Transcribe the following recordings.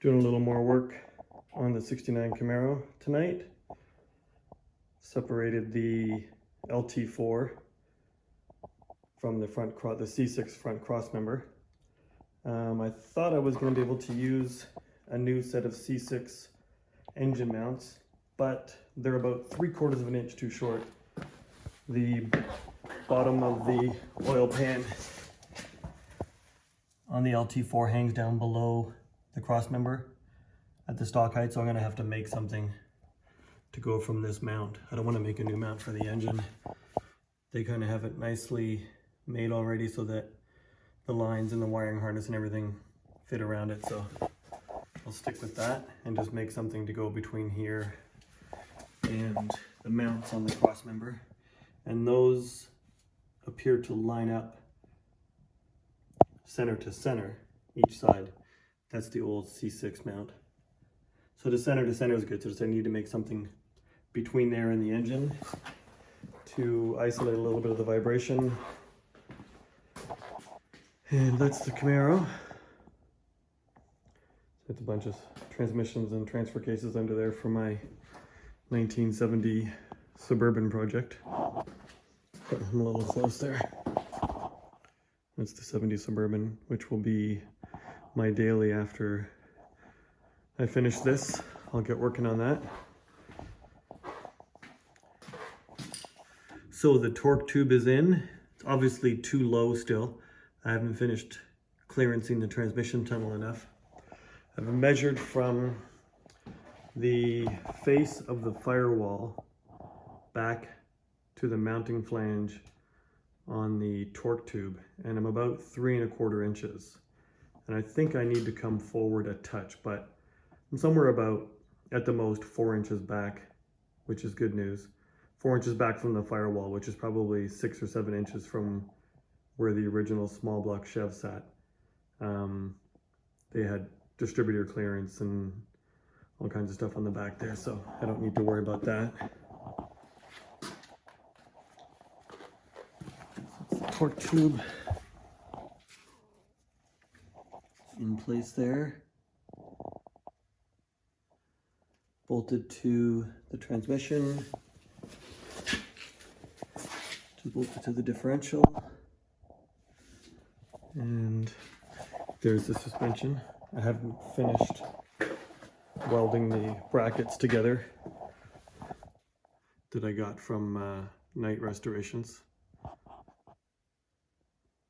Doing a little more work on the 69 Camaro tonight. Separated the LT4 from the the C6 front cross member. I thought I was going to be able to use a new set of C6 engine mounts, but they're about 3/4 of an inch too short. The bottom of the oil pan on the LT4 hangs down below the cross member at the stock height, so I'm going to have to make something to go from this mount. I don't want to make a new mount for the engine. They kind of have it nicely made already so that the lines and the wiring harness and everything fit around it, so I'll stick with that and just make something to go between here and the mounts on the cross member. And those appear to line up center to center each side. That's the old C6 mount. So the center to center is good, so just I need to make something between there and the engine to isolate a little bit of the vibration. And that's the Camaro. It's a bunch of transmissions and transfer cases under there for my 1970 Suburban project. I'm a little close there. That's the 70 Suburban, which will be my daily after I finish this. I'll get working on that. So the torque tube is in. It's obviously too low still. I haven't finished clearancing the transmission tunnel enough. I've measured from the face of the firewall back to the mounting flange on the torque tube, and I'm about 3¼ inches. And I think I need to come forward a touch, but I'm somewhere about, at the most, 4 inches back, which is good news. 4 inches back from the firewall, which is probably 6 or 7 inches from where the original small block Chev sat. They had distributor clearance and all kinds of stuff on the back there, so I don't need to worry about that. So the torque tube in place there, bolted to the transmission, bolted to the differential, and there's the suspension. I haven't finished welding the brackets together that I got from Night Restorations.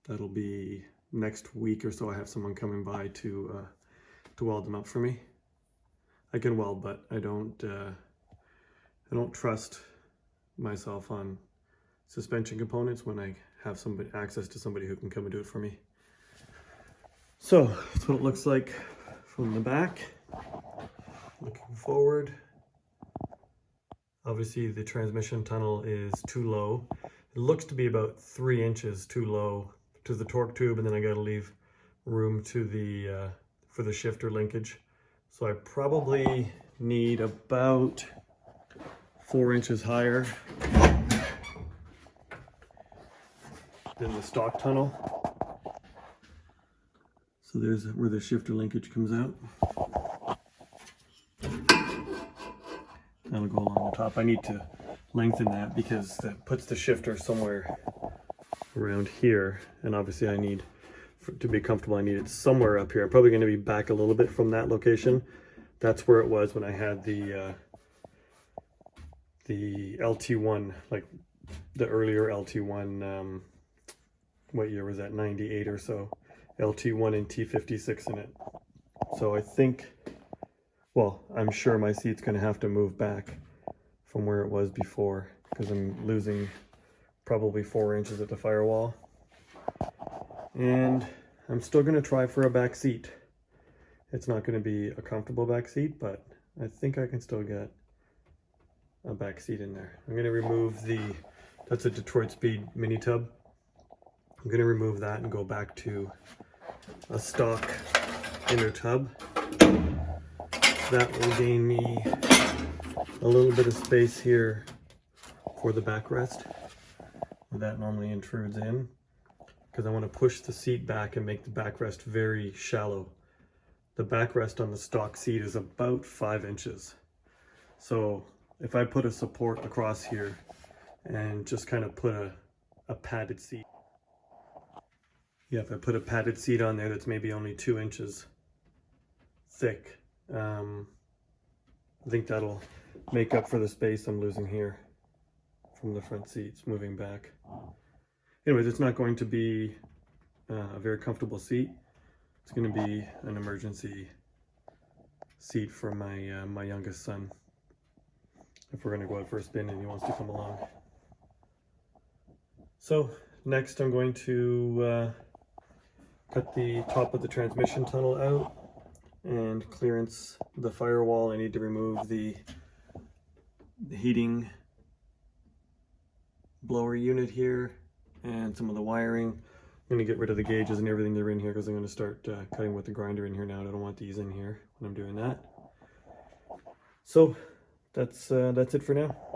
That'll be next week or so. I have someone coming by to weld them up for me. I can weld, but I don't trust myself on suspension components when I have access to somebody who can come and do it for me. So that's what it looks like from the back. Looking forward, obviously the transmission tunnel is too low. It looks to be about 3 inches too low to the torque tube, and then I got to leave room to the for the shifter linkage. So I probably need about 4 inches higher than the stock tunnel. So there's where the shifter linkage comes out. That'll go along the top. I need to lengthen that because that puts the shifter somewhere around here, and obviously I need, to be comfortable, I need it somewhere up here. I'm probably going to be back a little bit from that location. That's where it was when I had the LT1, like the earlier LT1, what year was that, 98 or so, LT1 and T56 in it. So I think, well, I'm sure my seat's going to have to move back from where it was before because I'm losing probably 4 inches at the firewall. And I'm still going to try for a back seat. It's not going to be a comfortable back seat, but I think I can still get a back seat in there. I'm going to remove that's a Detroit Speed mini tub. I'm going to remove that and go back to a stock inner tub. That will gain me a little bit of space here for the backrest. That normally intrudes in because I want to push the seat back and make the backrest very shallow the backrest on the stock seat is about 5 inches. So if I put a support across here and just kind of put a padded seat, yeah, if I put a padded seat on there that's maybe only 2 inches thick, I think that'll make up for the space I'm losing here from the front seats moving back. Anyways, it's not going to be a very comfortable seat. It's going to be an emergency seat for my youngest son if we're going to go out for a spin and he wants to come along. So next I'm going to cut the top of the transmission tunnel out and clearance the firewall. I need to remove the heating blower unit here and some of the wiring. I'm going to get rid of the gauges and everything that are in here because I'm going to start cutting with the grinder in here now. I don't want these in here when I'm doing that. So that's it for now.